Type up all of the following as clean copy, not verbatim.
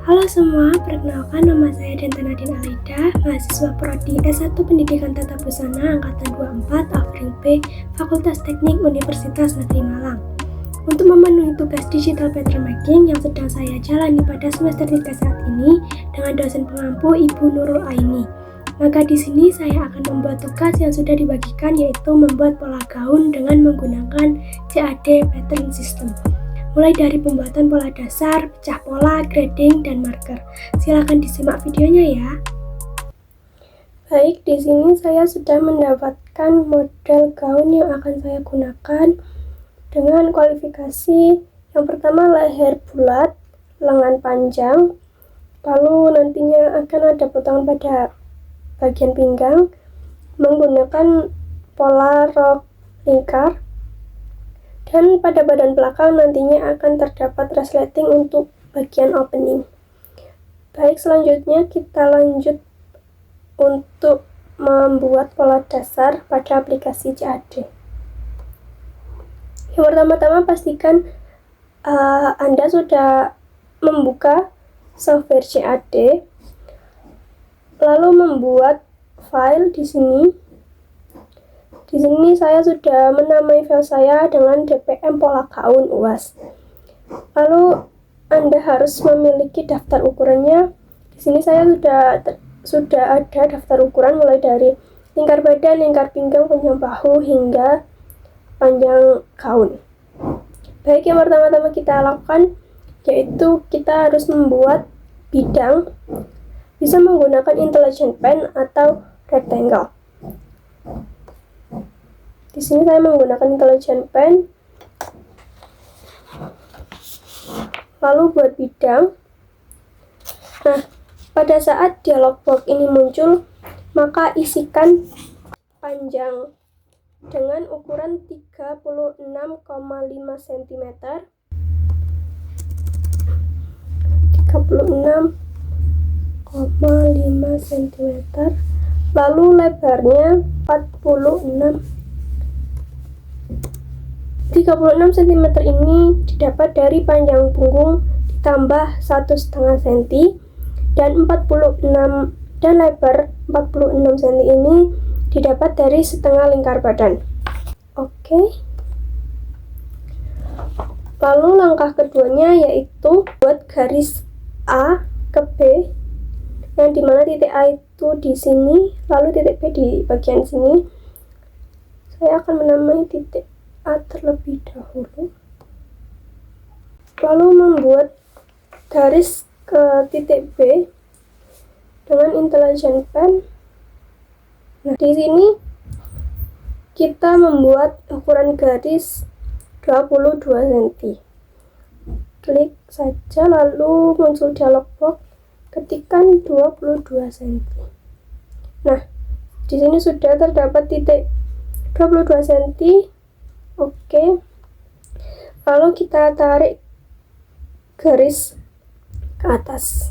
Halo semua, perkenalkan nama saya Denta Nadine Alaida, mahasiswa Prodi S1 Pendidikan Tata Busana Angkatan 24 Avring B, Fakultas Teknik Universitas Negeri Malang. Untuk memenuhi tugas digital pattern making yang sedang saya jalani pada semester 3 saat ini dengan dosen pengampu Ibu Nurul Aini. Maka di sini saya akan membuat tugas yang sudah dibagikan, yaitu membuat pola gaun dengan menggunakan CAD pattern system. Mulai dari pembuatan pola dasar, pecah pola, grading, dan marker. Silakan disimak videonya ya. Baik, di sini saya sudah mendapatkan model gaun yang akan saya gunakan dengan kualifikasi yang pertama leher bulat, lengan panjang, lalu nantinya akan ada potongan pada bagian pinggang menggunakan pola rok lingkar. Dan pada badan belakang nantinya akan terdapat resleting untuk bagian opening. Baik, selanjutnya kita lanjut untuk membuat pola dasar pada aplikasi CAD. Yang pertama-tama pastikan Anda sudah membuka software CAD, lalu membuat file di sini. Di sini saya sudah menamai file saya dengan DPM pola gaun UAS. Lalu Anda harus memiliki daftar ukurannya. Di sini saya sudah ada daftar ukuran mulai dari lingkar badan, lingkar pinggang, panjang bahu hingga panjang gaun. Baik, yang pertama-tama kita lakukan yaitu kita harus membuat bidang, bisa menggunakan intelligent pen atau rectangle. Di sini saya menggunakan intelligent pen. Lalu buat bidang. Nah, pada saat dialog box ini muncul, maka isikan panjang dengan ukuran 36,5 cm. 36,5 cm. Lalu lebarnya 36 cm ini didapat dari panjang punggung ditambah 1,5 cm dan lebar 46 cm ini didapat dari setengah lingkar badan. Oke. Lalu langkah keduanya yaitu buat garis A ke B, yang dimana titik A itu di sini, lalu titik B di bagian sini. Saya akan menamai titik A terlebih dahulu, lalu membuat garis ke titik B dengan intelligent pen. Nah, di sini kita membuat ukuran garis 22 cm. Klik saja, lalu muncul dialog box, ketikkan 22 cm. Nah, di sini sudah terdapat titik 22 cm. Oke. Lalu kita tarik garis ke atas.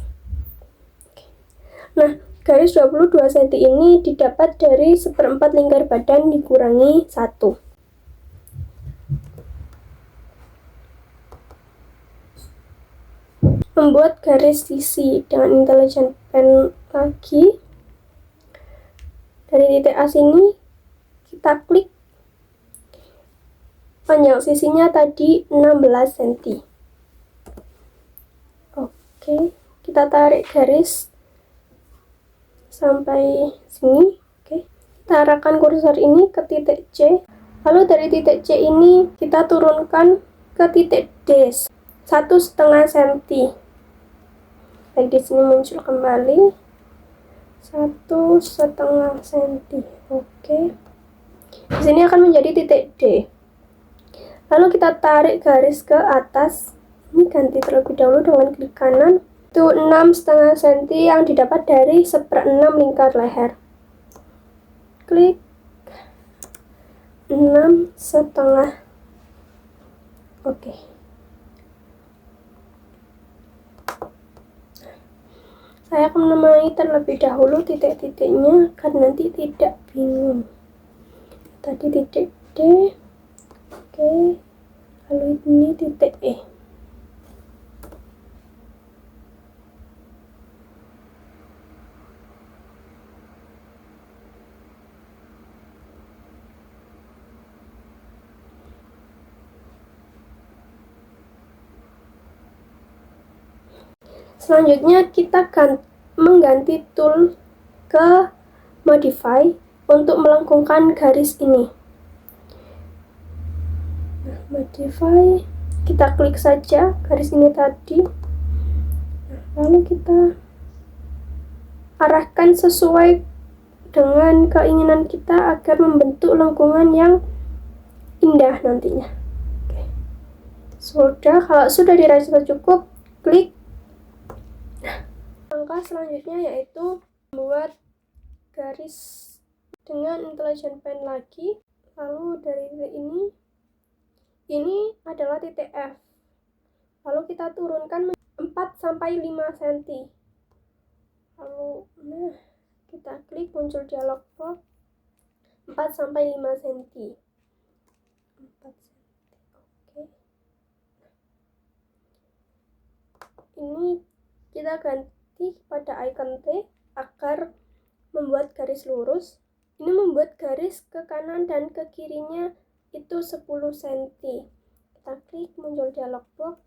Nah, garis 22 cm ini didapat dari 1/4 lingkar badan dikurangi 1. Membuat garis sisi dengan intelligent pen lagi. Dari titik A sini kita klik. Panjang sisinya tadi 16 cm. Oke, kita tarik garis sampai sini. Oke, kita arahkan kursor ini ke titik C. Lalu dari titik C ini kita turunkan ke titik D 1,5 cm. Baik, di sini muncul kembali 1,5 cm. Oke, di sini akan menjadi titik D. Lalu kita tarik garis ke atas. Ini ganti terlebih dahulu dengan klik kanan. Itu 6,5 cm yang didapat dari 1/6 lingkar leher. Klik 6,5. Oke. Saya akan menamai terlebih dahulu titik-titiknya agar nanti tidak bingung. Tadi titik D. Oke, lalu ini titik E. Selanjutnya kita mengganti tool ke modify untuk melengkungkan garis ini. Nah, modify, kita klik saja garis ini tadi. Nah, lalu kita arahkan sesuai dengan keinginan kita agar membentuk lengkungan yang indah nantinya. Kalau sudah dirasa cukup, klik. Langkah selanjutnya yaitu membuat garis dengan intelligent pen lagi. Lalu dari titik ini adalah titik F. Lalu kita turunkan 4-5 cm. Lalu kita klik, muncul dialog box 4-5 cm. 4 cm. Oke. Ini kita ganti pada icon T agar membuat garis lurus. Ini membuat garis ke kanan dan ke kirinya itu 10 cm. Kita klik, muncul dialog box.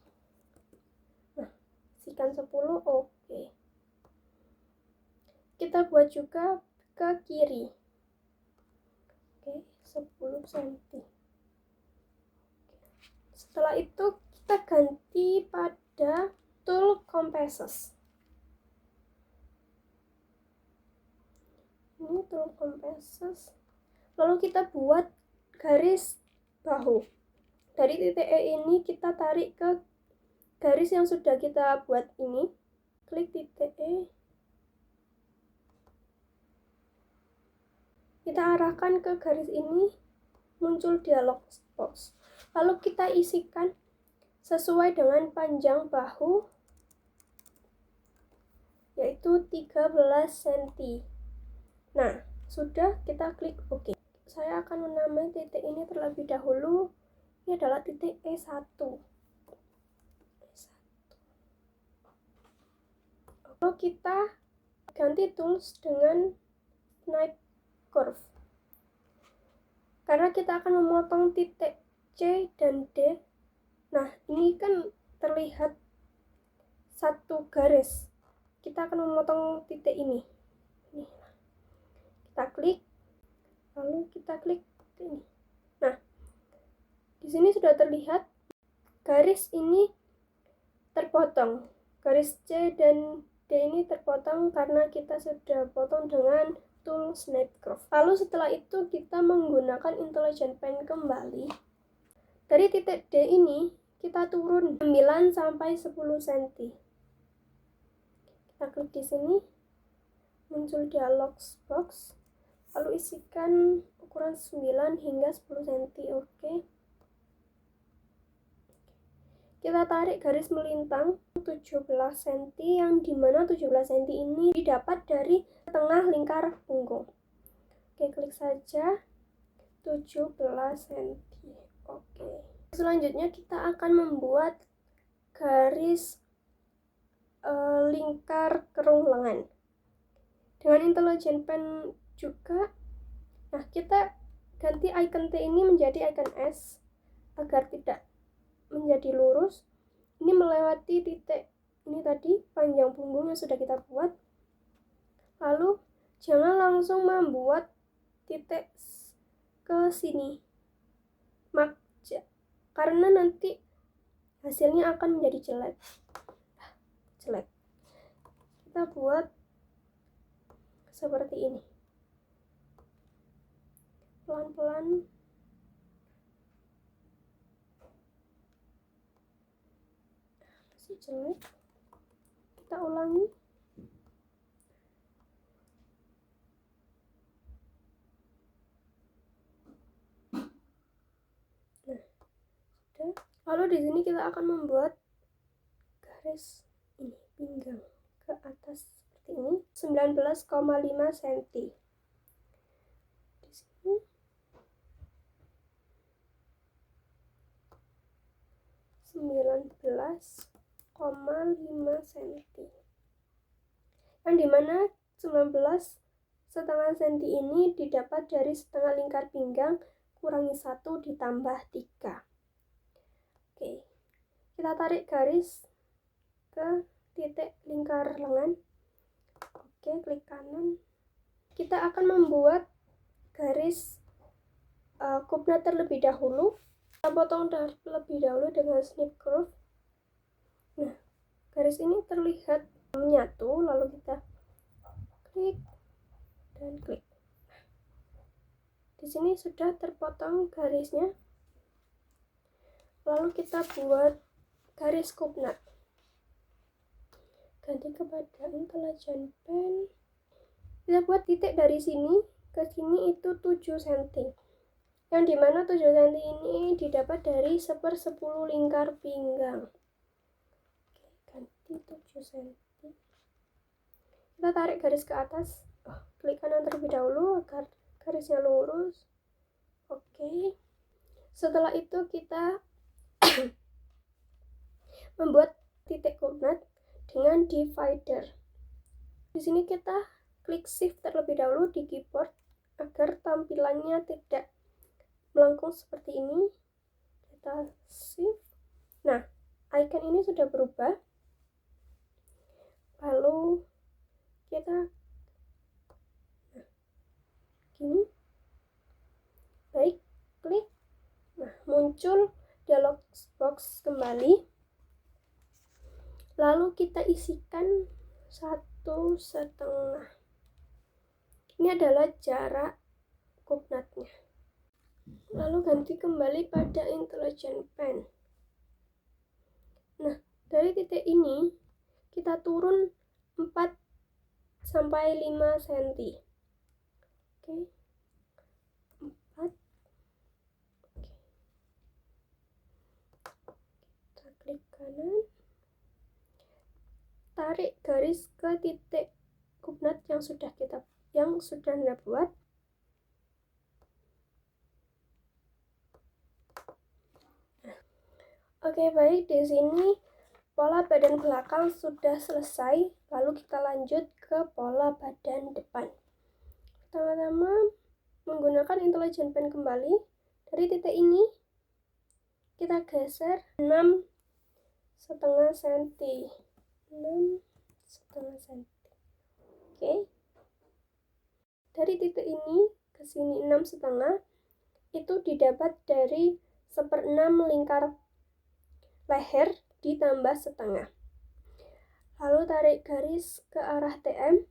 Nah, isikan 10, oke. Kita buat juga ke kiri. Oke, 10 cm. Setelah itu kita ganti pada tool compasses. Ini tool compasses. Lalu kita buat garis bahu. Dari titik E ini kita tarik ke garis yang sudah kita buat ini. Klik titik E. Kita arahkan ke garis ini, muncul dialog box. Lalu kita isikan sesuai dengan panjang bahu, yaitu 13 cm. Nah, sudah, kita klik OK. Saya akan menamai titik ini terlebih dahulu. Ini adalah titik E1. Lalu kita ganti tools dengan snipe curve. Karena kita akan memotong titik C dan D. Nah, ini kan terlihat satu garis. Kita akan memotong titik ini. Kita klik, lalu kita klik ini. Nah, di sini sudah terlihat garis ini terpotong. Garis C dan D ini terpotong karena kita sudah potong dengan tool snipe curve. Lalu setelah itu kita menggunakan intelligent pen kembali. Dari titik D ini kita turun 9-10 cm. Kita klik di sini, muncul dialog box. Lalu isikan ukuran 9 hingga 10 cm. Oke. Kita tarik garis melintang 17 cm, yang dimana 17 cm ini didapat dari tengah lingkar punggung. Oke, klik saja 17 cm. Oke. Selanjutnya kita akan membuat garis lingkar kerung lengan dengan intelligent pen juga. Nah, kita ganti icon T ini menjadi icon S agar tidak menjadi lurus. Ini melewati titik ini tadi, panjang punggung yang sudah kita buat. Lalu jangan langsung membuat titik ke sini, karena nanti hasilnya akan menjadi jelek. Kita buat seperti ini, pelan-pelan. Masih jelek, kita ulangi. Nah, sudah. Lalu di sini kita akan membuat garis ini, pinggang ke atas seperti ini, 19,5 cm. Di sini 19,5 cm. Yang dimana 19,5 cm ini didapat dari setengah lingkar pinggang kurangi 1 ditambah 3. Oke. Kita tarik garis ke titik lingkar lengan. Oke, klik kanan. Kita akan membuat garis kupnat terlebih dahulu. Kita potong terlebih dahulu dengan snip curve. Nah, garis ini terlihat menyatu, lalu kita klik dan klik. Di sini sudah terpotong garisnya. Lalu kita buat garis kupnat. Ganti kepada intelligent pen. Kita buat titik dari sini ke sini itu 7 cm. Yang dimana 7 cm ini didapat dari 1/10 lingkar pinggang. Oke, ganti 7 cm. Kita tarik garis ke atas. Klik kanan terlebih dahulu agar garisnya lurus. Oke. Setelah itu kita membuat titik kupnat dengan divider. Di sini kita klik shift terlebih dahulu di keyboard agar tampilannya tidak melengkung seperti ini. Kita shift. Nah, icon ini sudah berubah. Lalu kita gini. Baik, klik. Nah, muncul dialog box kembali. Lalu kita isikan 1,5. Ini adalah jarak kupnatnya. Lalu ganti kembali pada intelligent pen. Nah, dari titik ini kita turun 4-5 cm. Oke. 4. Oke. Kita klik kanan. Tarik garis ke titik kupnat yang sudah Anda buat. Oke, baik, di sini pola badan belakang sudah selesai. Lalu kita lanjut ke pola badan depan. Pertama-tama menggunakan intelligent pen kembali. Dari titik ini kita geser 6,5 cm. 6,5 cm. Oke. Dari titik ini ke sini 6,5 itu didapat dari 1/6 lingkar leher ditambah setengah. Lalu tarik garis ke arah TM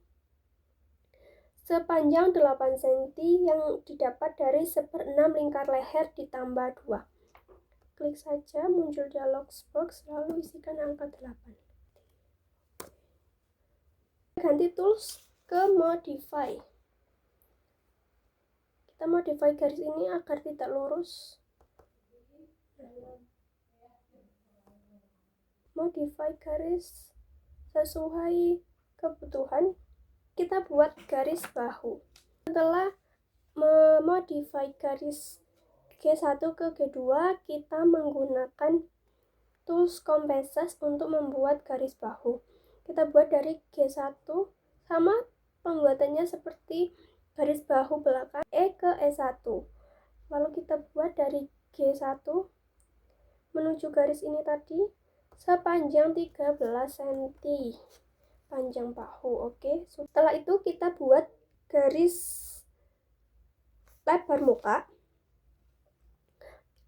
sepanjang 8 cm yang didapat dari 1/6 lingkar leher ditambah 2. Klik saja, muncul dialog box, lalu isikan angka 8. Ganti tools ke modify. Kita modify garis ini agar tidak lurus. Modify garis sesuai kebutuhan. Kita buat garis bahu. Setelah memodify garis G1 ke G2, kita menggunakan tools compasses untuk membuat garis bahu. Kita buat dari G1, sama pembuatannya seperti garis bahu belakang E ke E1. Lalu kita buat dari G1 menuju garis ini tadi sepanjang 13 cm panjang bahu. Oke. Setelah itu kita buat garis lebar muka.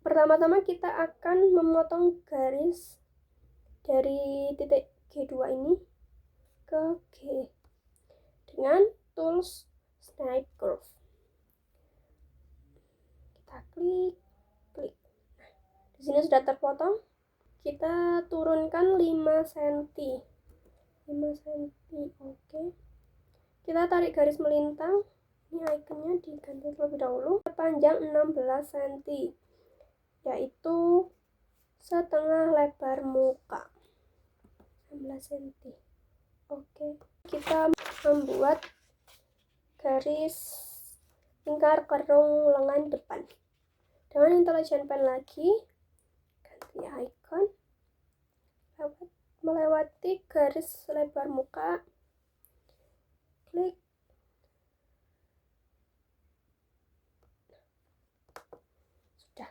Pertama-tama kita akan memotong garis dari titik G2 ini ke G dengan tools snip curve. Kita klik. Nah, di sini sudah terpotong. Kita turunkan 5 cm. 5 cm. Oke. Kita tarik garis melintang. Ini ikonnya diganti terlebih dahulu. Sepanjang 16 cm. Yaitu setengah lebar muka. 16 cm. Oke. Kita membuat garis lingkar kerung lengan depan. Dengan intelligent pen lagi, ganti icon, melewati garis lebar muka, klik, sudah.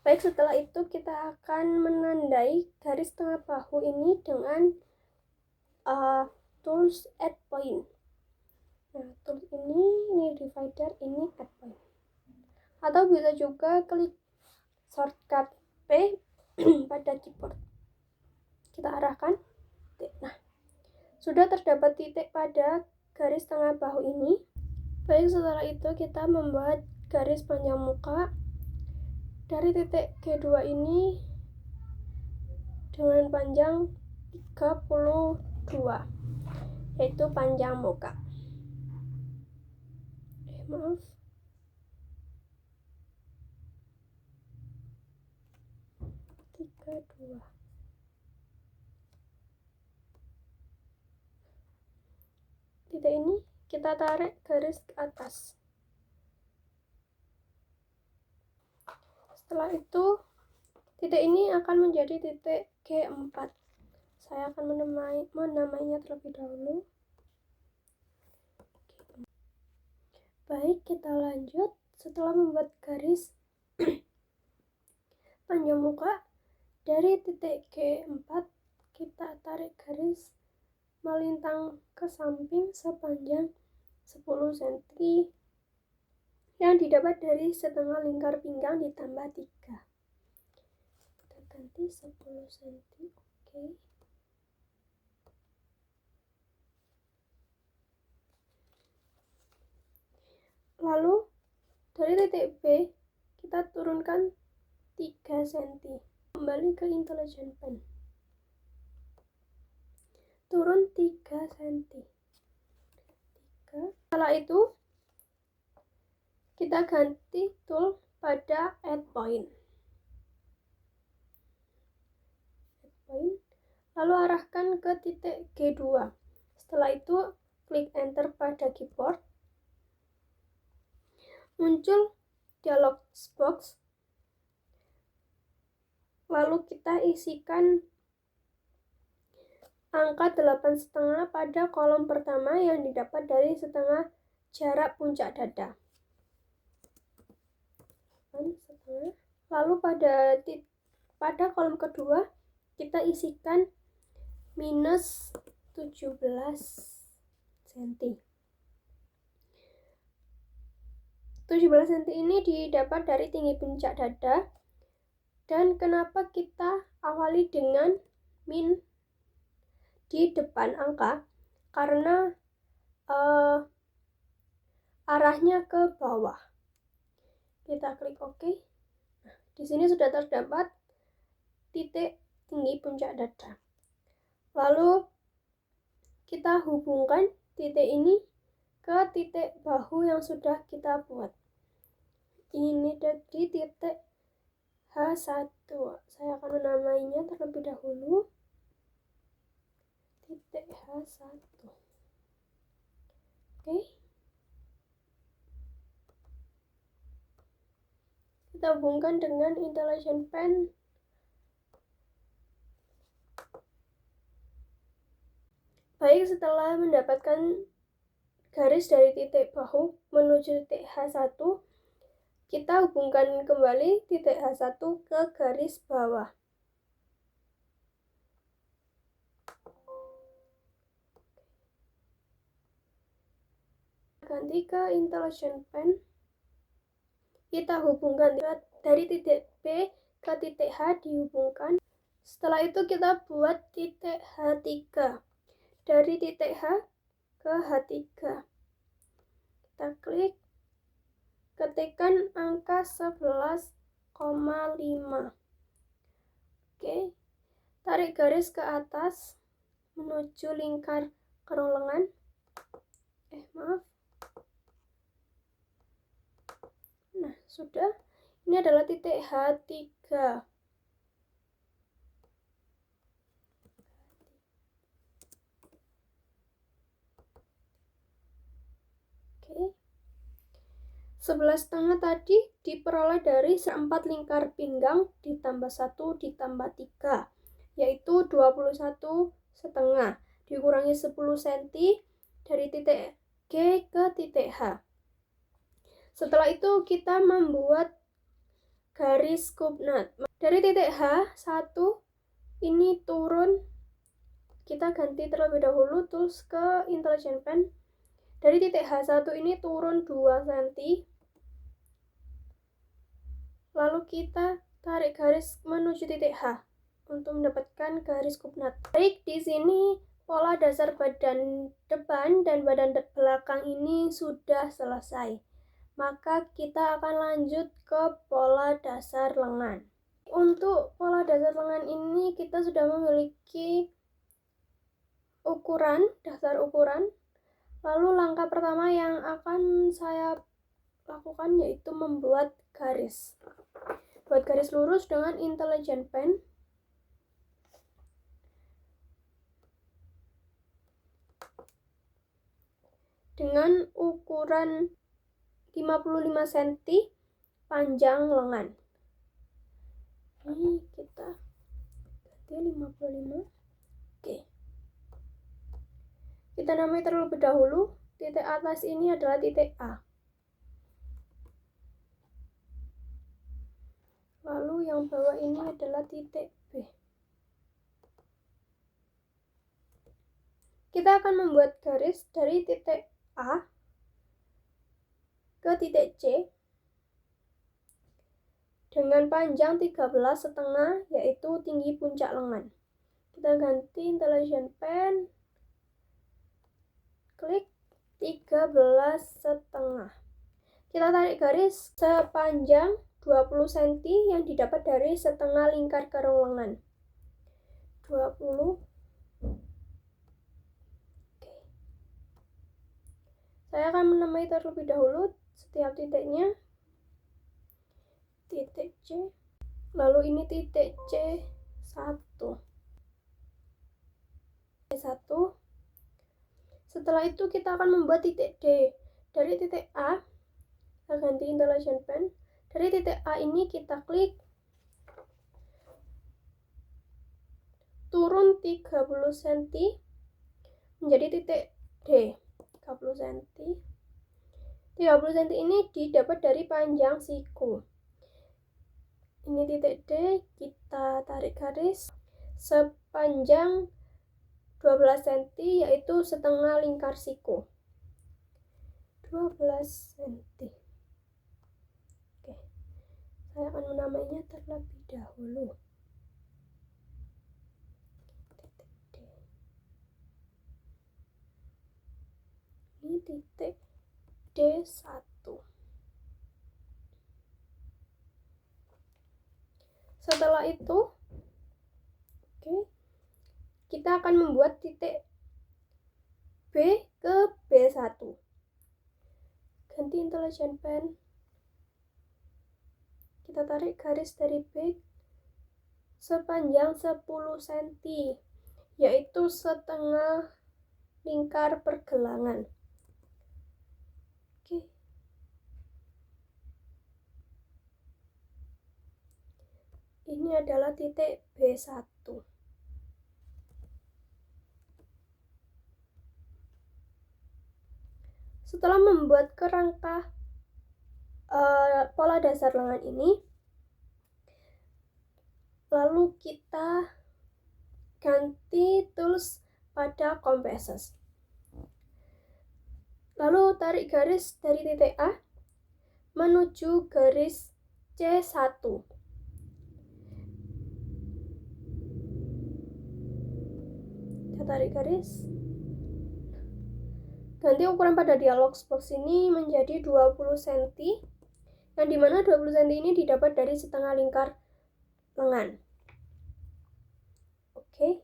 Baik, setelah itu kita akan menandai garis tengah bahu ini dengan tools add point. Nah, tools ini divider, ini add point. Atau bisa juga klik shortcut P pada keyboard. Kita arahkan. Nah, sudah terdapat titik pada garis tengah bahu ini. Baik, setelah itu kita membuat garis panjang muka dari titik G2 ini dengan panjang 32, yaitu panjang muka. Maaf. Titik ini kita tarik garis ke atas. Setelah itu titik ini akan menjadi titik G4. Saya akan menamainya terlebih dahulu. Baik, kita lanjut. Setelah membuat garis panjang muka dari titik G4, kita tarik garis melintang ke samping sepanjang 10 cm yang didapat dari setengah lingkar pinggang ditambah 3. Kita ganti 10 cm. Oke. Lalu dari titik B kita turunkan 3 cm. Kembali ke Intelligent Pen. Turun 3 cm. Setelah itu kita ganti tool pada add point. Lalu arahkan ke titik G2. Setelah itu klik enter pada keyboard. Muncul dialog box. Lalu kita isikan angka 8,5 pada kolom pertama yang didapat dari setengah jarak puncak dada. Lalu pada kolom kedua kita isikan minus 17 cm. 17 cm ini didapat dari tinggi puncak dada. Dan kenapa kita awali dengan min di depan angka? Karena arahnya ke bawah. Kita klik OK. Nah, di sini sudah terdapat titik tinggi puncak dada. Lalu kita hubungkan titik ini ke titik bahu yang sudah kita buat. Ini dari titik H1. Saya akan menamainya terlebih dahulu. Titik H1. Oke. Kita hubungkan dengan Intelligent Pen. Baik, setelah mendapatkan garis dari titik bahu menuju titik H1, kita hubungkan kembali titik H1 ke garis bawah. Ganti ke Intelligent Pen. Kita hubungkan dari titik B ke titik H dihubungkan. Setelah itu kita buat titik H3. Dari titik H ke H3. Kita klik. Ketikkan angka 11,5. Oke. Tarik garis ke atas menuju lingkar kerong lengan. Maaf. Nah, sudah. Ini adalah titik H3. Oke. 11,5 tadi diperoleh dari 4 lingkar pinggang ditambah 1 ditambah 3, yaitu 21,5 dikurangi 10 cm dari titik G ke titik H. Setelah itu kita membuat garis coordinat. Dari titik H1 ini turun, kita ganti terlebih dahulu tools ke Intelligent Pen. Dari titik H1 ini turun 2 cm. Lalu kita tarik garis menuju titik H untuk mendapatkan garis kupnat. Baik, di sini pola dasar badan depan dan badan belakang ini sudah selesai. Maka kita akan lanjut ke pola dasar lengan. Untuk pola dasar lengan ini kita sudah memiliki ukuran, dasar ukuran. Lalu langkah pertama yang akan saya lakukan yaitu membuat garis. Buat garis lurus dengan Intelligent Pen. Dengan ukuran 55 cm panjang lengan. Ini kita ganti 55. Oke. Kita namai terlebih dahulu. Titik atas ini adalah titik A. Lalu yang bawah ini adalah titik B. Kita akan membuat garis dari titik A ke titik C dengan panjang 13,5, yaitu tinggi puncak lengan. Kita ganti Intelligent Pen, klik 13,5. Kita tarik garis sepanjang 20 cm yang didapat dari setengah lingkar kerong lengan. 20. Oke. Saya akan menamai terlebih dahulu setiap titiknya. Titik C, lalu ini titik C1. Setelah itu kita akan membuat titik D. Dari titik A, kita ganti Intelligent Pen. Dari titik A ini kita klik, turun 30 cm menjadi titik D. 30 cm. 30 cm ini didapat dari panjang siku. Ini titik D, kita tarik garis sepanjang 12 cm, yaitu setengah lingkar siku. 12 cm. Oke. Saya akan menamainya terlebih dahulu. Titik D. Ini titik D1. Setelah itu, kita akan membuat titik B ke B1. Ganti Intelligent Pen. Kita tarik garis dari B sepanjang 10 cm, yaitu setengah lingkar pergelangan. Oke. Ini adalah titik B1. Setelah membuat kerangka pola dasar lengan ini, lalu kita ganti tools pada compasses. Lalu tarik garis dari titik A menuju garis C1. Kita tarik garis. Ganti ukuran pada dialog box ini menjadi 20 cm, yang dimana 20 cm ini didapat dari setengah lingkar lengan. Oke.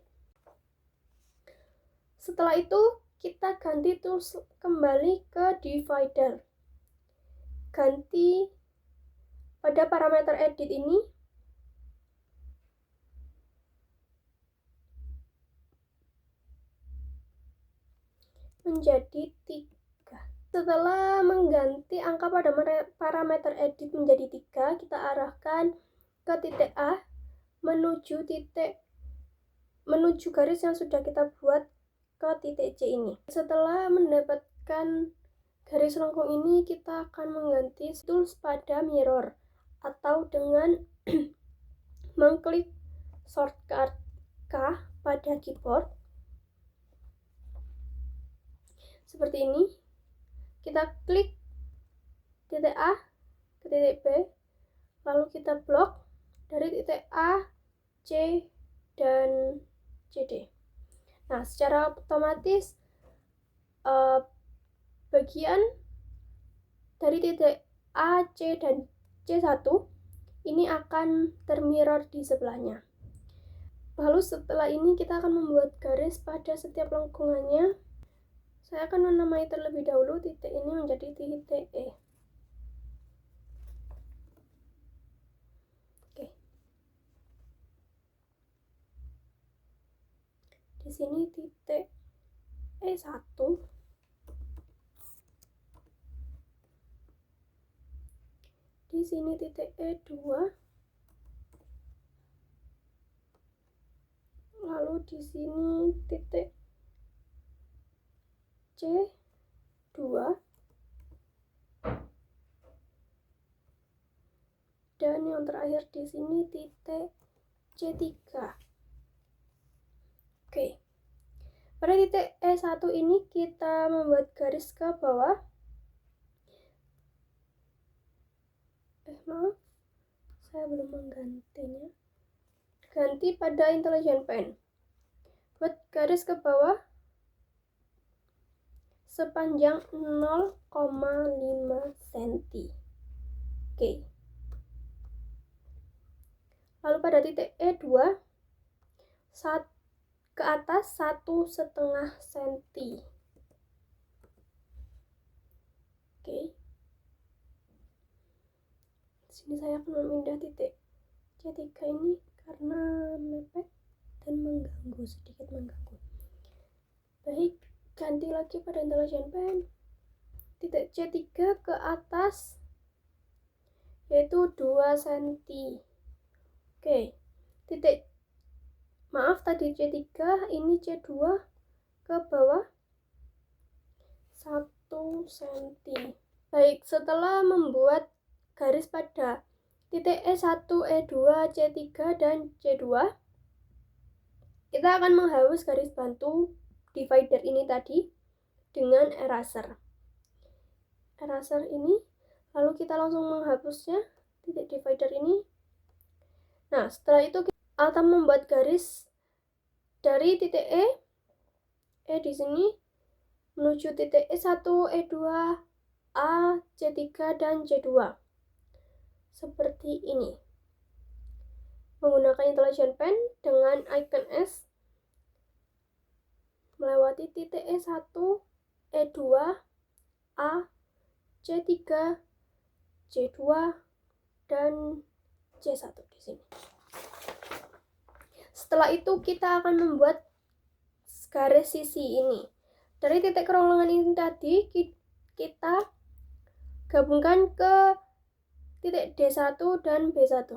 Setelah itu kita ganti tools kembali ke divider. Ganti pada parameter edit ini menjadi 3. Setelah mengganti angka pada parameter edit menjadi 3, kita arahkan ke titik A menuju garis yang sudah kita buat ke titik C ini. Setelah mendapatkan garis lengkung ini, kita akan mengganti tools pada mirror atau dengan mengklik shortcut K pada keyboard. seperti ini. Kita klik titik A ke titik B, lalu kita blok dari titik A, C, dan CD. Nah, secara otomatis bagian dari titik A, C, dan C1 ini akan termirror di sebelahnya. Lalu setelah ini kita akan membuat garis pada setiap lengkungannya. Saya akan menamai terlebih dahulu titik ini menjadi titik E. Oke. Di sini titik E1. Di sini titik E2. Lalu di sini titik C2. Dan yang terakhir di sini titik C3. Oke. Pada titik E1 ini kita membuat garis ke bawah. Maaf, saya belum menggantinya. Ganti pada Intelligent Pen. Buat garis ke bawah sepanjang 0,5 cm. Oke. Lalu pada titik E2 ke atas 1,5 cm. Oke. Di sini saya akan memindah titik C3 ini karena mepet dan sedikit mengganggu. Baik, ganti lagi pada Intelligent Pen. Titik C3 ke atas yaitu 2 cm. Oke. Tadi C3, ini C2 ke bawah 1 cm. Baik, setelah membuat garis pada titik E1, E2, C3, dan C2, kita akan menghapus garis bantu divider ini tadi dengan eraser. Eraser ini, lalu kita langsung menghapusnya titik divider ini. Nah, setelah itu kita akan membuat garis dari titik E di sini menuju titik E1, E2, A, C3, dan C2. Seperti ini. Menggunakan Intelligent Pen dengan icon S melewati titik E1, E2, A, C3, C2, dan C1 di sini. Setelah itu kita akan membuat garis sisi ini. Dari titik kerongkongan ini tadi kita gabungkan ke titik D1 dan B1.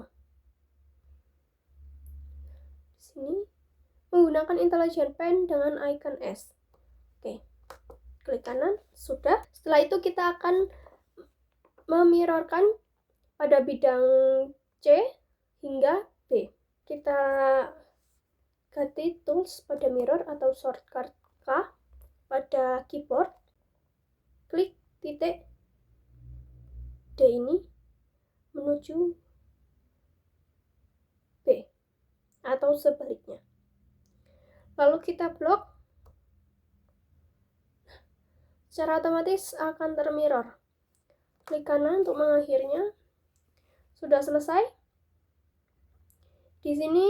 Di sini menggunakan Intelligent Pen dengan icon S. Oke. Klik kanan, sudah. Setelah itu kita akan memirrorkan pada bidang C hingga B. Kita ganti tools pada mirror atau shortcut K pada keyboard. Klik titik D ini menuju B atau sebaliknya. Lalu kita blok. Secara otomatis akan termirror. Klik kanan untuk mengakhirinya. Sudah selesai. Di sini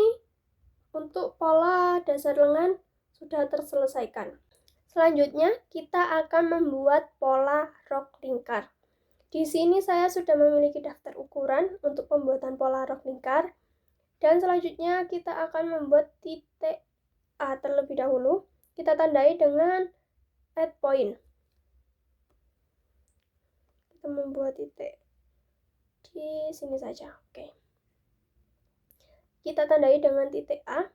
untuk pola dasar lengan sudah terselesaikan. Selanjutnya kita akan membuat pola rok lingkar. Di sini saya sudah memiliki daftar ukuran untuk pembuatan pola rok lingkar. Dan selanjutnya kita akan membuat titik A terlebih dahulu. Kita tandai dengan add point. Kita membuat titik di sini saja. Oke. Kita tandai dengan titik A.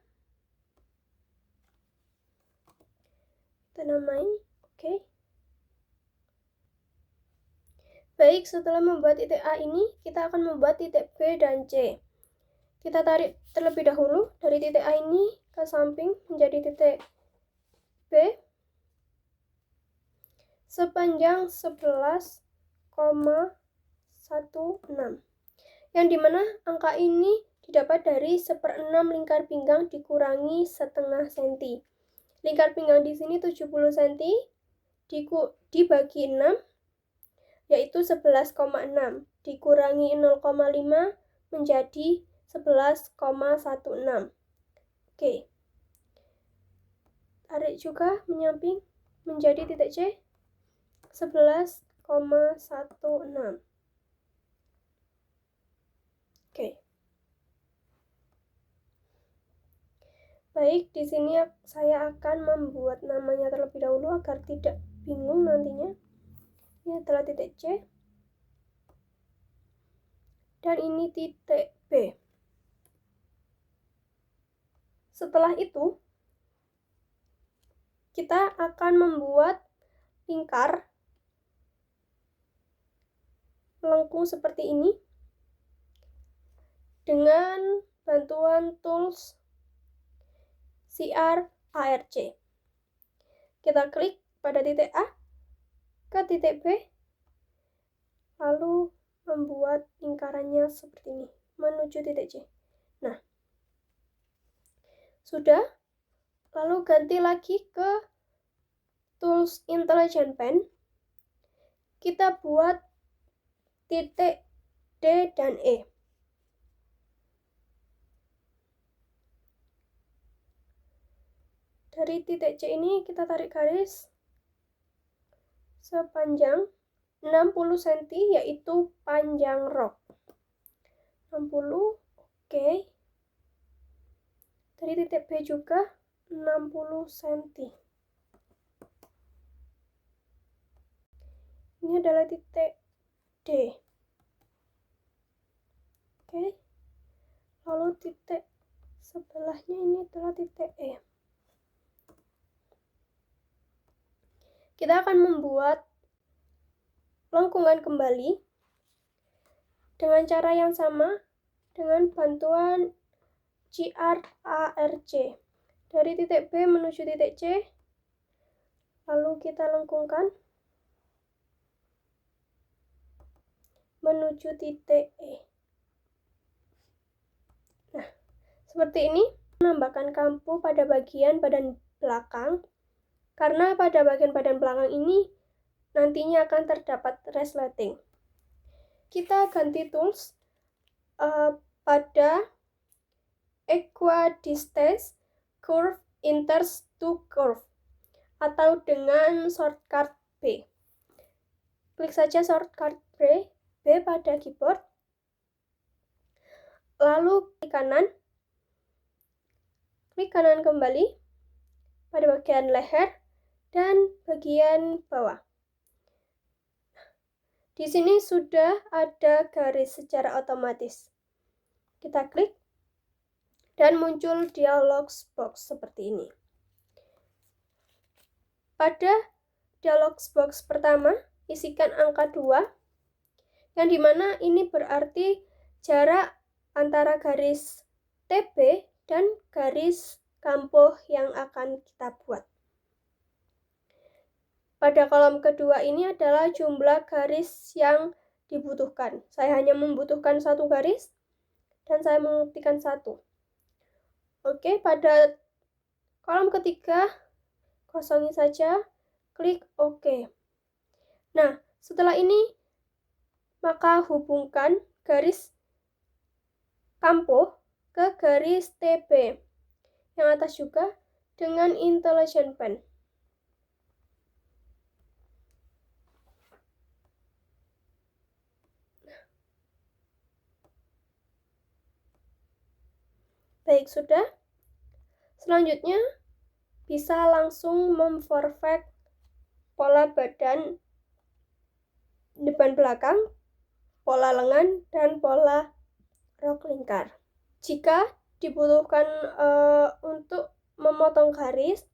Kita namai. Oke. Baik, setelah membuat titik A ini, kita akan membuat titik B dan C. Kita tarik terlebih dahulu dari titik A ini ke samping menjadi titik B. sepanjang 11,16, yang dimana angka ini didapat dari 1/6 lingkar pinggang dikurangi setengah senti. Lingkar pinggang di sini 70 cm dibagi 6, yaitu 11,6, dikurangi 0,5 menjadi 11,16. Oke. Tarik juga menyamping menjadi titik C, 11,16. Oke. Baik, di sini saya akan membuat namanya terlebih dahulu agar tidak bingung nantinya. Ini adalah titik C. Dan ini titik B. Setelah itu, kita akan membuat lingkar melengkung seperti ini dengan bantuan tools CR-ARC. Kita klik pada titik A ke titik B, lalu membuat lingkarannya seperti ini menuju titik C. Nah, sudah. Lalu ganti lagi ke tools Intelligent Pen. Kita buat titik D dan E. Dari titik C ini kita tarik garis sepanjang 60 cm, yaitu panjang rok. 60, oke. Dari titik B juga 60 cm. Ini adalah titik D. Oke. Lalu titik sebelahnya ini adalah titik E. Kita akan membuat lengkungan kembali dengan cara yang sama dengan bantuan CR-ARC. Dari titik B menuju titik C, lalu kita lengkungkan menuju titik E. Nah, seperti ini. Menambahkan kampu pada bagian badan belakang, karena pada bagian badan belakang ini nantinya akan terdapat resleting. Kita ganti tools pada equidistance curve enters to curve, atau dengan shortcut B. Klik saja shortcut B pada keyboard, lalu klik kanan kembali pada bagian leher dan bagian bawah. Di sini sudah ada garis secara otomatis. Kita klik dan muncul dialog box seperti ini. Pada dialog box pertama, isikan angka 2, yang dimana ini berarti jarak antara garis TB dan garis kampuh yang akan kita buat. Pada kolom kedua ini adalah jumlah garis yang dibutuhkan. Saya hanya membutuhkan 1 garis dan saya mengetikkan 1. Oke, pada kolom ketiga kosongi saja, klik OK. Nah, setelah ini maka hubungkan garis kampuh ke garis TB yang atas juga dengan Intelligent Pen. Baik, sudah. Selanjutnya bisa langsung memperfect pola badan depan belakang, pola lengan, dan pola rok lingkar. Jika dibutuhkan untuk memotong garis,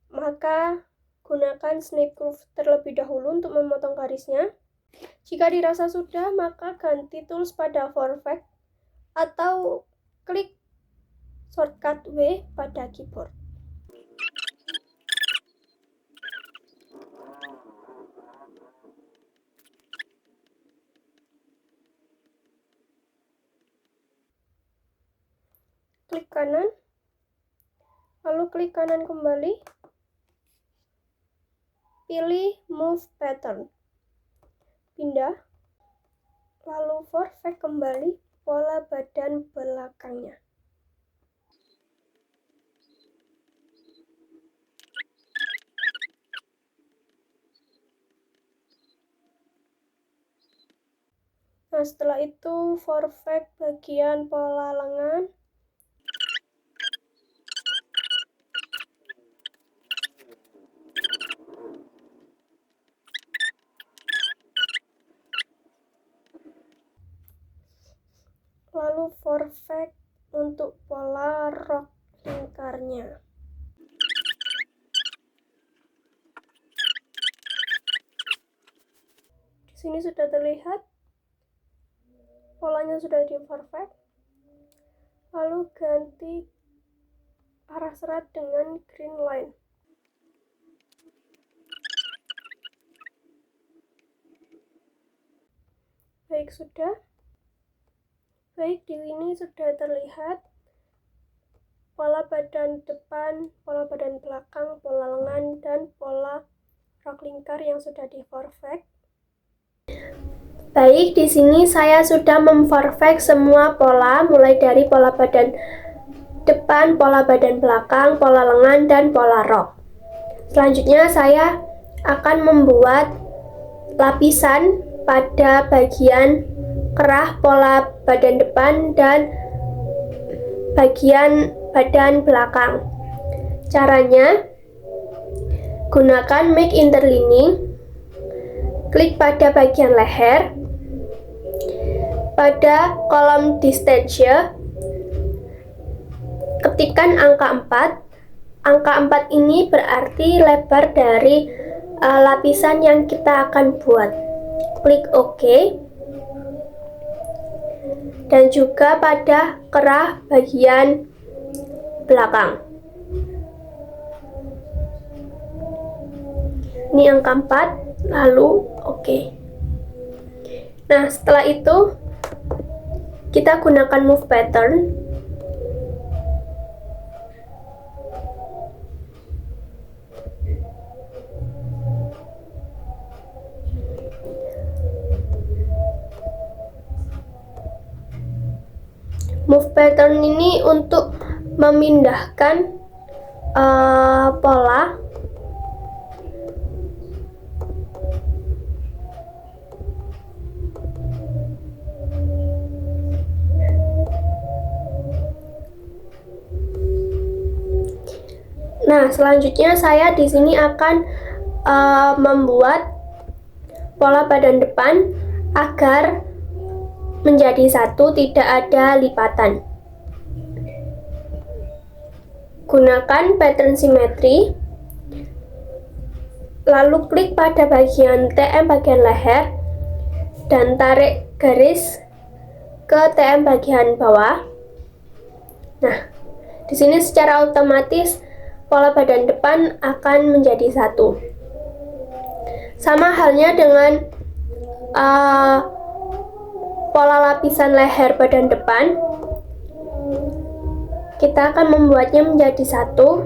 maka gunakan snip groove terlebih dahulu untuk memotong garisnya. Jika dirasa sudah, maka ganti tools pada perfect atau klik shortcut W pada keyboard. klik kanan, lalu klik kanan kembali, pilih Move Pattern, pindah, lalu perfect kembali pola badan belakangnya. Nah, setelah itu perfect bagian pola lengan. Lalu perfect untuk pola rok lingkarnya. Di sini sudah terlihat polanya sudah di perfect. Lalu ganti arah serat dengan green line. Baik, sudah. Baik, di sini sudah terlihat pola badan depan, pola badan belakang, pola lengan, dan pola rok lingkar yang sudah di perfect. Baik, di sini saya sudah memperfect semua pola, mulai dari pola badan depan, pola badan belakang, pola lengan, dan pola rok. Selanjutnya saya akan membuat lapisan pada bagian kerah pola badan depan dan bagian badan belakang. Caranya, gunakan make interlining, klik pada bagian leher, pada kolom distance, ketikkan angka 4. Angka 4 ini berarti lebar dari lapisan yang kita akan buat. Klik OK. Dan juga pada kerah bagian belakang. Ini angka 4, lalu OK. Nah, setelah itu kita gunakan move pattern. Move pattern ini untuk memindahkan pola Nah, selanjutnya saya di sini akan membuat pola badan depan agar menjadi satu, tidak ada lipatan. Gunakan pattern simetri, lalu klik pada bagian TM bagian leher dan tarik garis ke TM bagian bawah. Nah, di sini secara otomatis pola badan depan akan menjadi satu. Sama halnya dengan pola lapisan leher badan depan, kita akan membuatnya menjadi satu.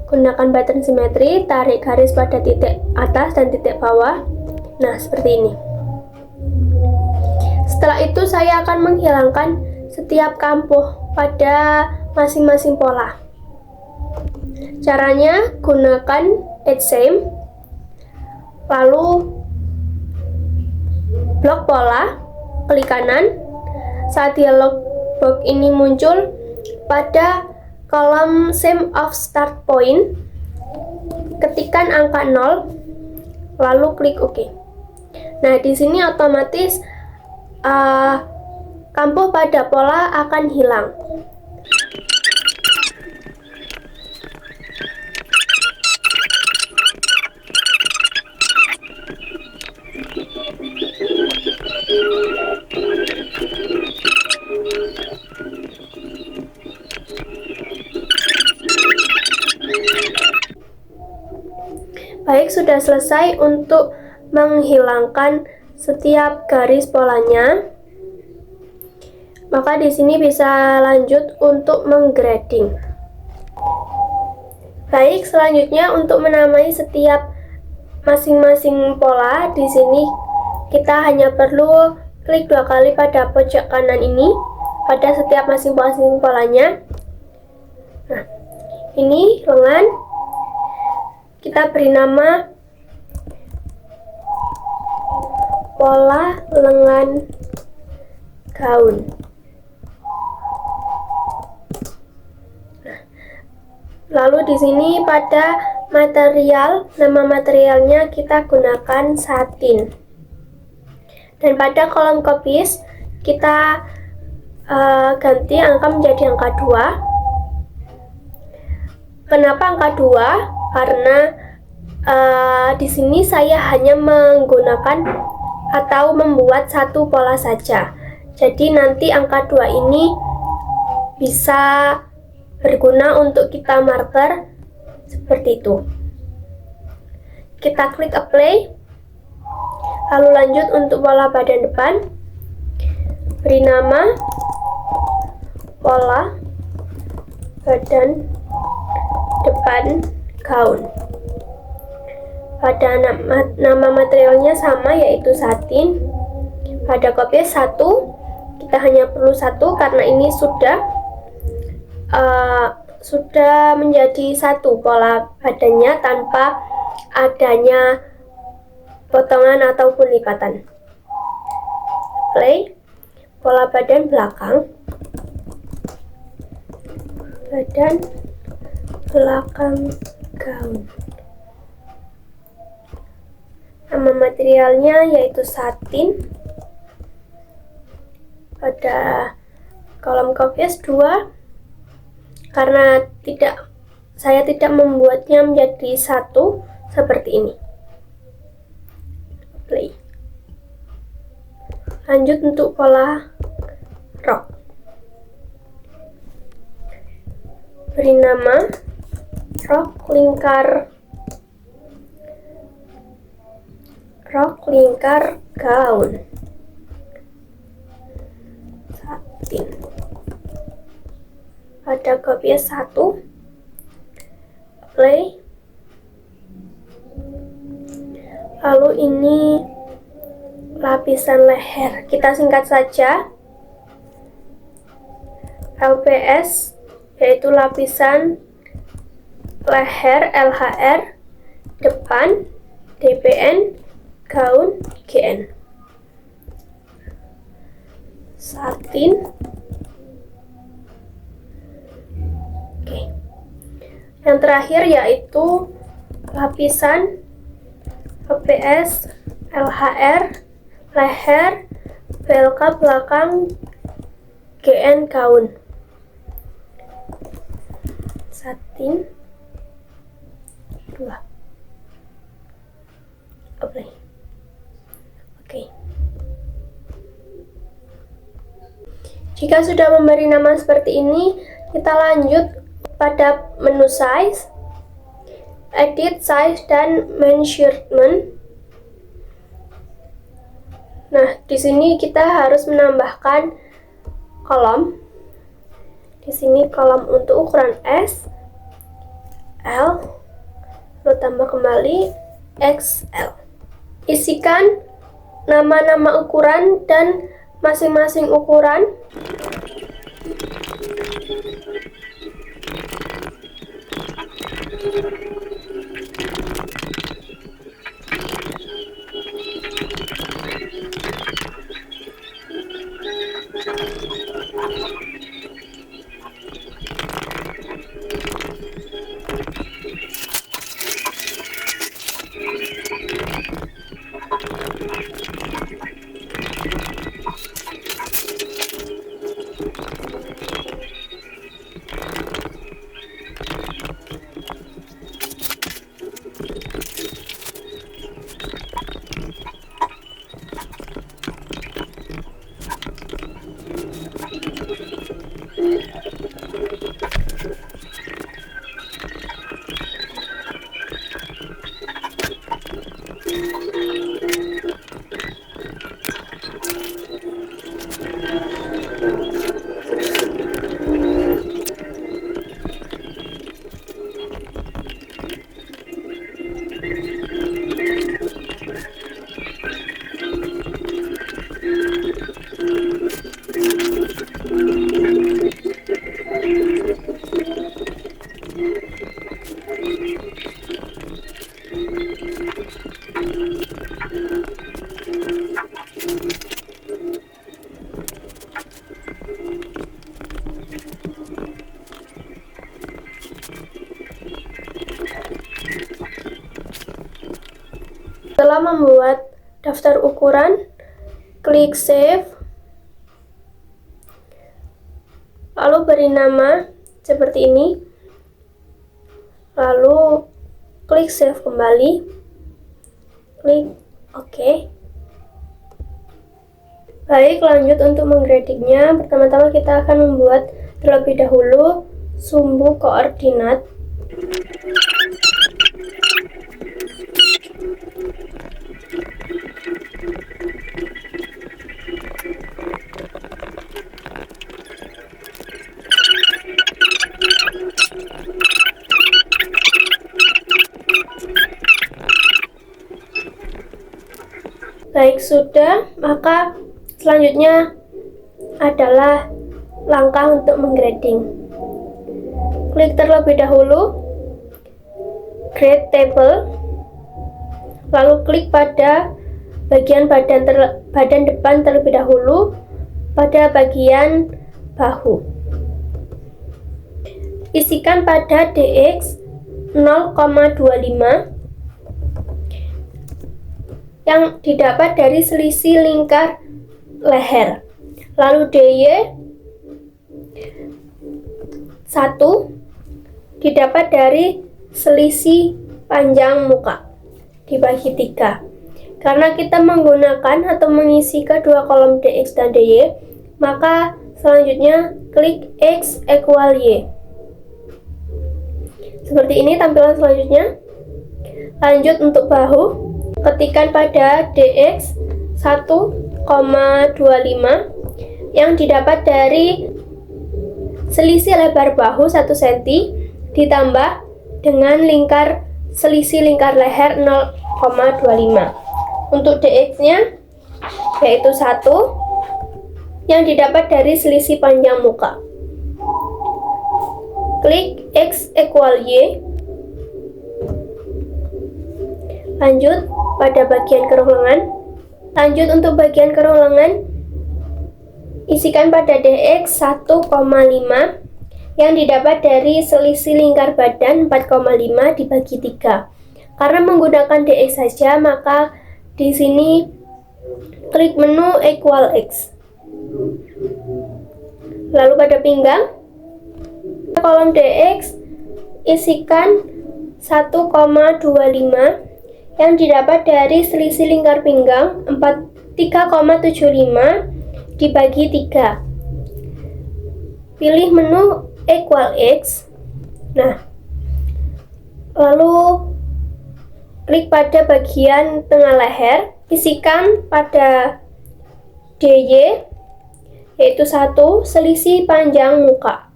Gunakan pattern simetri, tarik garis pada titik atas dan titik bawah. Nah, seperti ini. Setelah itu saya akan menghilangkan setiap kampuh pada masing-masing pola. Caranya, gunakan edge same, lalu blok pola, klik kanan. Saat dialog box ini muncul, pada kolom same of start point, ketikkan angka 0, lalu klik OK. Nah, di sini otomatis kampuh pada pola akan hilang. Baik, sudah selesai untuk menghilangkan setiap garis polanya. Maka di sini bisa lanjut untuk menggrading. Baik, selanjutnya untuk menamai setiap masing-masing pola, di sini kita hanya perlu klik 2 kali pada pojok kanan ini pada setiap masing-masing polanya. Nah, ini lengan, kita beri nama pola lengan gaun. Lalu di sini pada material, nama materialnya kita gunakan satin. Dan pada kolom copies kita ganti angka menjadi angka 2. Kenapa angka 2? Karena di sini saya hanya menggunakan atau membuat satu pola saja. Jadi nanti angka 2 ini bisa berguna untuk kita marker seperti itu. Kita klik apply, lalu lanjut untuk pola badan depan, beri nama pola badan depan gaun. Pada nama materialnya sama, yaitu satin. Pada copies 1, kita hanya perlu 1 karena ini sudah menjadi satu pola badannya tanpa adanya potongan ataupun lipatan. Play, pola badan belakang, badan belakang gaun. Nama materialnya yaitu satin. Pada kolom copies 2, karena saya tidak membuatnya menjadi satu seperti ini. Play. Lanjut untuk pola rok. Beri nama rok lingkar gaun. Satin. Pada copies 1, play. Lalu ini lapisan leher, kita singkat saja LPS, yaitu lapisan leher LHR, depan DPN, gaun GN. Satin. Yang terakhir yaitu lapisan LPS, LHR, leher, PLK belakang, GN gaun. Satin 2. Oke. Jika sudah memberi nama seperti ini, kita lanjut pada menu size, edit size dan measurement. Nah, di sini kita harus menambahkan kolom. Di sini kolom untuk ukuran S, L, lalu tambah kembali XL. Isikan nama-nama ukuran dan masing-masing ukuran. Setelah membuat daftar ukuran, klik save, lalu beri nama seperti ini, lalu klik save kembali, klik OK. Baik, lanjut untuk menggradingnya. Pertama-tama kita akan membuat terlebih dahulu sumbu koordinat. Baik, sudah, maka selanjutnya adalah langkah untuk menggrading. Klik terlebih dahulu Grade Table, lalu klik pada bagian badan depan terlebih dahulu, pada bagian bahu. Isikan pada DX 0,25 yang didapat dari selisih lingkar leher. Lalu DY 1 didapat dari selisih panjang muka dibagi 3. Karena kita menggunakan atau mengisi kedua kolom DX dan DY, maka selanjutnya klik X equal Y. Seperti ini tampilan selanjutnya. Lanjut untuk bahu, ketikkan pada DX 1,25 yang didapat dari selisih lebar bahu 1 cm ditambah dengan selisih lingkar leher 0,25. Untuk DX-nya yaitu 1 yang didapat dari selisih panjang muka. Klik X equal Y. Lanjut pada bagian kerong lengan. Lanjut untuk bagian kerong lengan, isikan pada DX 1,5 yang didapat dari selisih lingkar badan 4,5 dibagi 3. Karena menggunakan DX saja, maka di sini klik menu equal X. Lalu pada pinggang, kolom DX isikan 1,25 yang didapat dari selisih lingkar pinggang 3,75 dibagi 3. Pilih menu equal X. Nah, lalu klik pada bagian tengah leher, isikan pada DY yaitu 1 selisih panjang muka.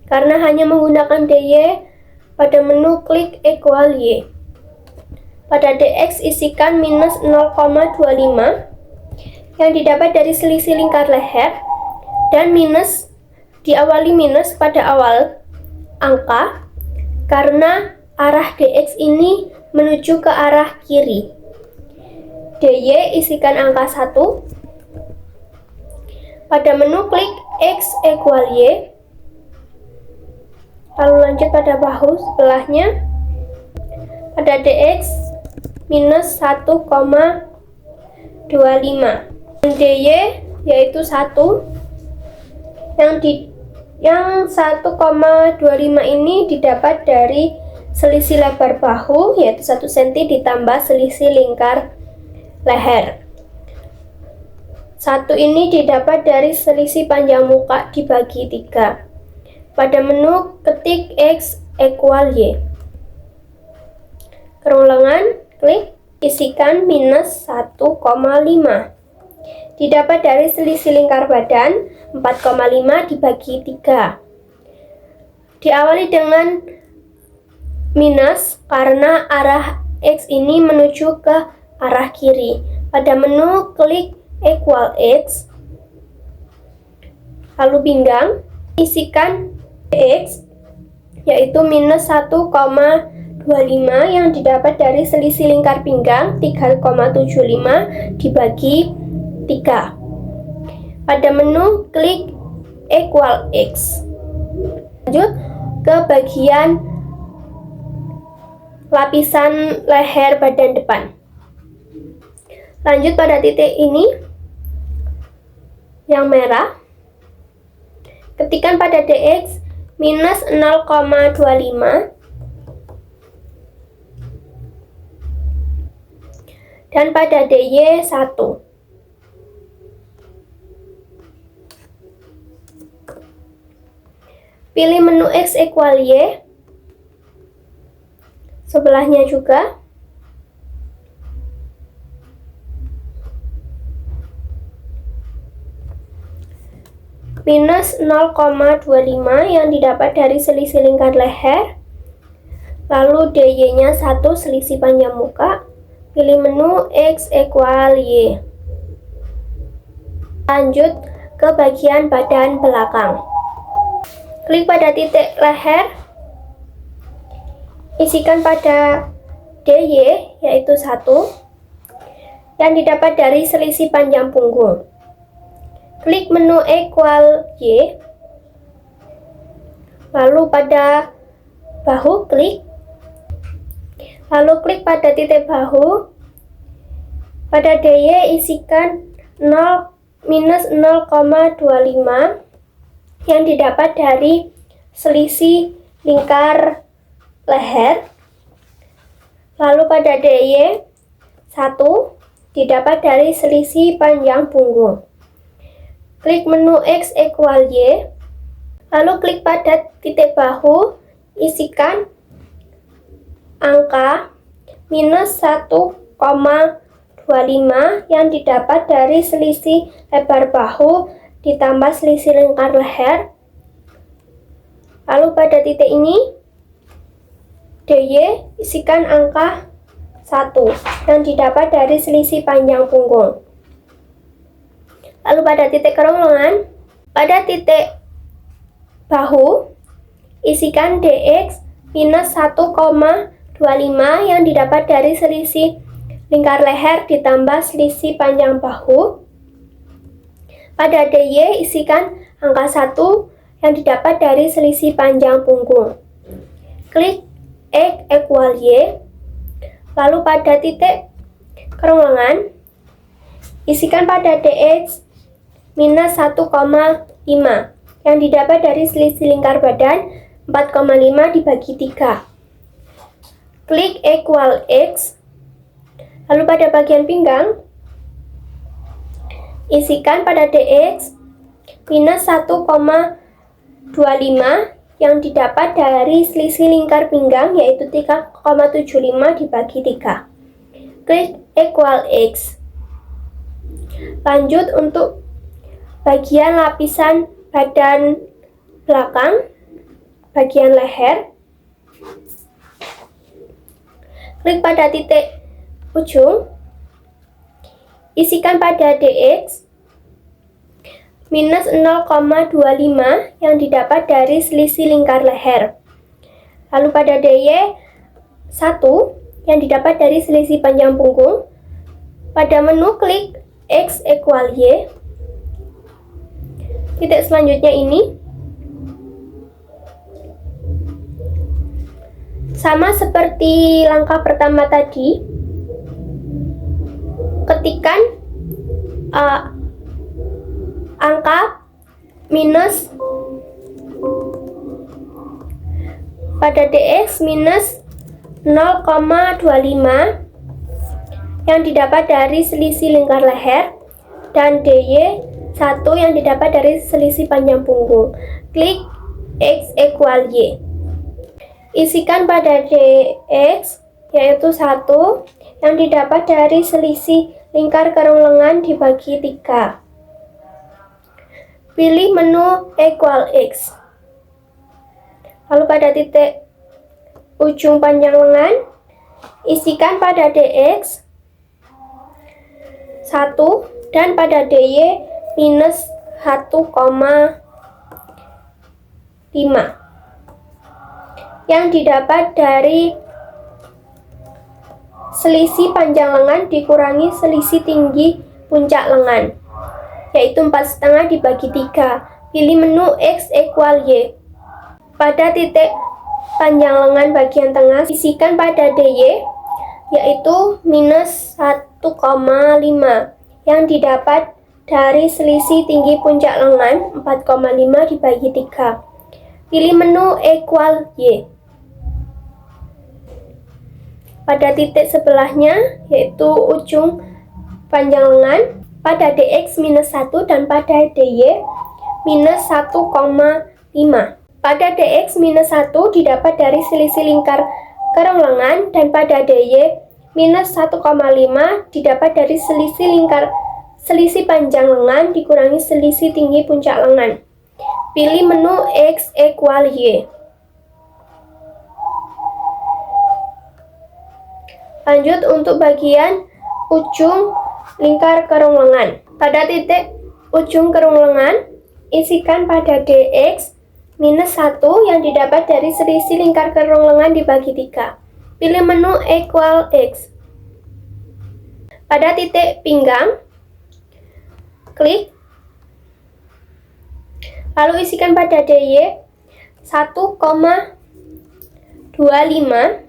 Karena hanya menggunakan DY, pada menu klik equal Y. Pada DX isikan minus 0,25 yang didapat dari selisih lingkar leher, dan minus diawali minus pada awal angka karena arah DX ini menuju ke arah kiri. DY isikan angka 1. Pada menu klik X equal Y. Lalu lanjut pada bahu sebelahnya. Pada DX minus 1,25. DY yaitu 1 yang 1,25 ini didapat dari selisih lebar bahu yaitu 1 cm ditambah selisih lingkar leher. 1 ini didapat dari selisih panjang muka dibagi 3. Pada menu ketik X equal Y. Kerong lengan, klik isikan minus 1,5. Didapat dari selisih lingkar badan 4,5 dibagi 3. Diawali dengan minus karena arah X ini menuju ke arah kiri. Pada menu klik equal X. Lalu pinggang, isikan X yaitu minus 1,25 yang didapat dari selisih lingkar pinggang 3,75 dibagi 3. Pada menu klik equal X. Lanjut ke bagian lapisan leher badan depan. Lanjut pada titik ini yang merah, ketikkan pada DX minus 0,25 dan pada DY 1. Pilih menu X equal Y, sebelahnya juga. Minus 0,25 yang didapat dari selisih lingkar leher. Lalu DY-nya 1 selisih panjang muka. Pilih menu X equal Y. Lanjut ke bagian badan belakang. Klik pada titik leher, isikan pada DY yaitu 1 yang didapat dari selisih panjang punggung. Klik menu equal Y, lalu pada bahu klik, lalu klik pada titik bahu, pada DY isikan 0 minus 0,25 yang didapat dari selisih lingkar leher. Lalu pada DY 1 didapat dari selisih panjang punggung. Klik menu X equal Y, lalu klik pada titik bahu, isikan angka minus 1,25 yang didapat dari selisih lebar bahu ditambah selisih lingkar leher. Lalu pada titik ini DY isikan angka 1 yang didapat dari selisih panjang punggung. Lalu pada titik kerongkongan, pada titik bahu isikan DX minus 1,25 yang didapat dari selisih lingkar leher ditambah selisih panjang bahu. Pada DY isikan angka 1 yang didapat dari selisih panjang punggung. Klik X equal Y, lalu pada titik kerongkongan isikan pada DX minus 1,5 yang didapat dari selisih lingkar badan 4,5 dibagi 3. Klik equal X, lalu pada bagian pinggang isikan pada DX minus 1,25 yang didapat dari selisih lingkar pinggang yaitu 3,75 dibagi 3. Klik equal X. Lanjut untuk bagian lapisan badan belakang, bagian leher. Klik pada titik ujung, isikan pada DX minus 0,25 yang didapat dari selisih lingkar leher. Lalu pada DY 1 yang didapat dari selisih panjang punggung. Pada menu klik X equal Y. Titik selanjutnya ini sama seperti langkah pertama tadi. Ketikkan angka minus pada DX minus 0,25 yang didapat dari selisih lingkar leher dan DY 1 yang didapat dari selisih panjang punggung. Klik X equal Y. Isikan pada DX yaitu 1 yang didapat dari selisih lingkar kerongkongan dibagi 3. Pilih menu equal X. Lalu pada titik ujung panjang lengan, isikan pada DX 1 dan pada DY minus 1,5 yang didapat dari selisih panjang lengan dikurangi selisih tinggi puncak lengan, yaitu 4,5 dibagi 3. Pilih menu X = Y. Pada titik panjang lengan bagian tengah, isikan pada DY, yaitu minus 1,5 yang didapat dari selisih tinggi puncak lengan 4,5 dibagi 3. Pilih menu =Y. Pada titik sebelahnya, yaitu ujung panjang lengan, pada DX minus 1 dan pada DY minus 1,5. Pada DX minus 1 didapat dari selisih lingkar kerong lengan, dan pada DY minus 1,5 didapat dari selisih panjang lengan dikurangi selisih tinggi puncak lengan. Pilih menu X = Y. Lanjut untuk bagian ujung lingkar kerong lengan. Pada titik ujung kerong lengan, isikan pada DX minus 1 yang didapat dari selisih lingkar kerong lengan dibagi 3. Pilih menu =X. Pada titik pinggang, klik, lalu isikan pada DY 1,25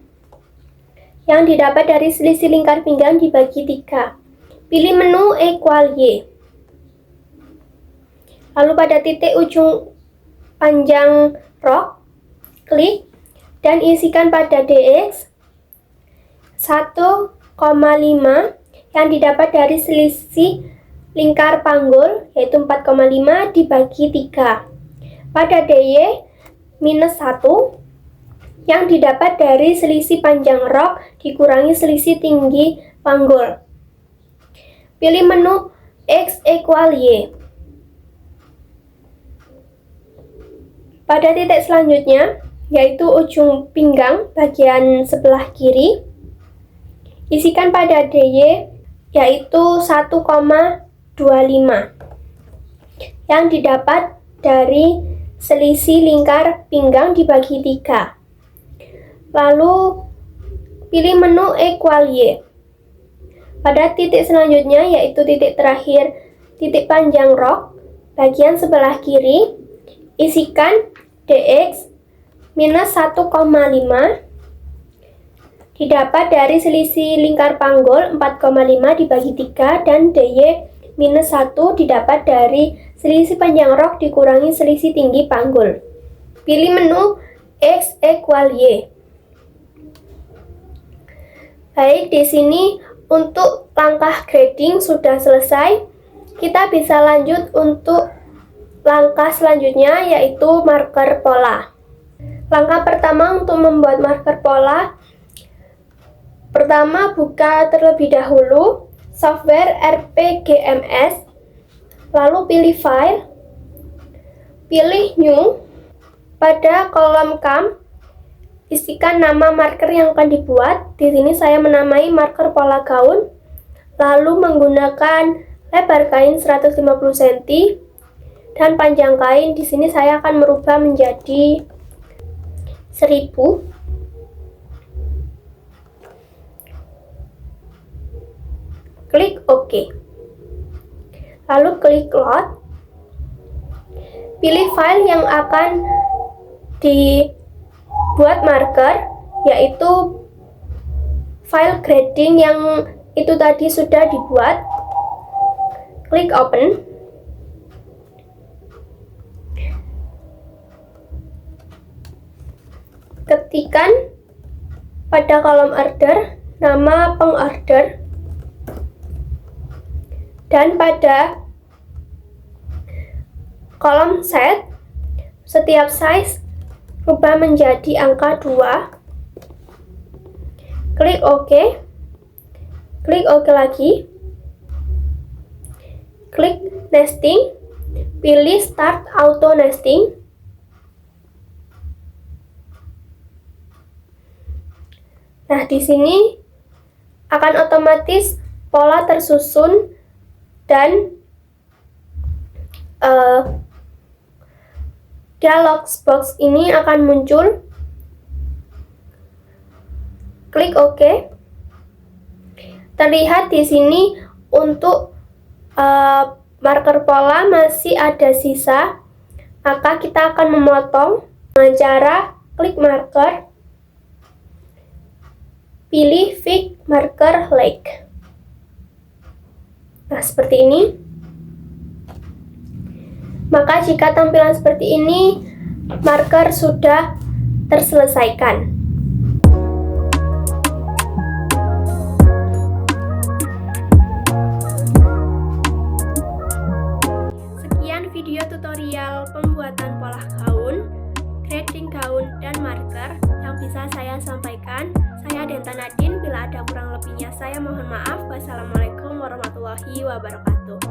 yang didapat dari selisih lingkar pinggang dibagi 3. Pilih menu =Y. Lalu pada titik ujung panjang rok, klik dan isikan pada DX 1,5 yang didapat dari selisih lingkar panggul, yaitu 4,5 dibagi 3. Pada DY minus 1 yang didapat dari selisih panjang rok dikurangi selisih tinggi panggul. Pilih menu X = Y. Pada titik selanjutnya, yaitu ujung pinggang bagian sebelah kiri, isikan pada DY yaitu 1,25 yang didapat dari selisih lingkar pinggang dibagi 3. Lalu pilih menu =Y. Pada titik selanjutnya, yaitu titik terakhir titik panjang rok bagian sebelah kiri, isikan DX minus 1,5 didapat dari selisih lingkar panggul 4,5 dibagi 3, dan DY minus 1 didapat dari selisih panjang rok dikurangi selisih tinggi panggul. Pilih menu X = Y. Baik, di sini untuk langkah grading sudah selesai. Kita bisa lanjut untuk langkah selanjutnya, yaitu marker pola. Langkah pertama untuk membuat marker pola, pertama buka terlebih dahulu software RPGMS, lalu pilih file, pilih new, pada kolom CAM isikan nama marker yang akan dibuat. Di sini saya menamai marker pola gaun, lalu menggunakan lebar kain 150 cm dan panjang kain di sini saya akan merubah menjadi 1000. Klik OK. Lalu klik load. Pilih file yang akan dibuat marker, yaitu file grading yang itu tadi sudah dibuat. Klik open. Ketikkan pada kolom order nama pengorder, dan pada kolom set setiap size rubah menjadi angka 2. Klik OK. Klik OK lagi. Klik nesting. Pilih start auto nesting. Nah, di sini akan otomatis pola tersusun dan dialog box ini akan muncul. Klik OK. Terlihat di sini untuk marker pola masih ada sisa, maka kita akan memotong dengan cara klik marker, pilih Fix Marker Like. Nah, seperti ini. Maka jika tampilan seperti ini, marker sudah terselesaikan. Sekian video tutorial pembuatan pola gaun, grading gaun, dan marker yang bisa saya sampaikan. Saya Denta Nadine. Bila ada kurang lebihnya saya mohon maaf. Wassalamualaikum warahmatullahi wabarakatuh.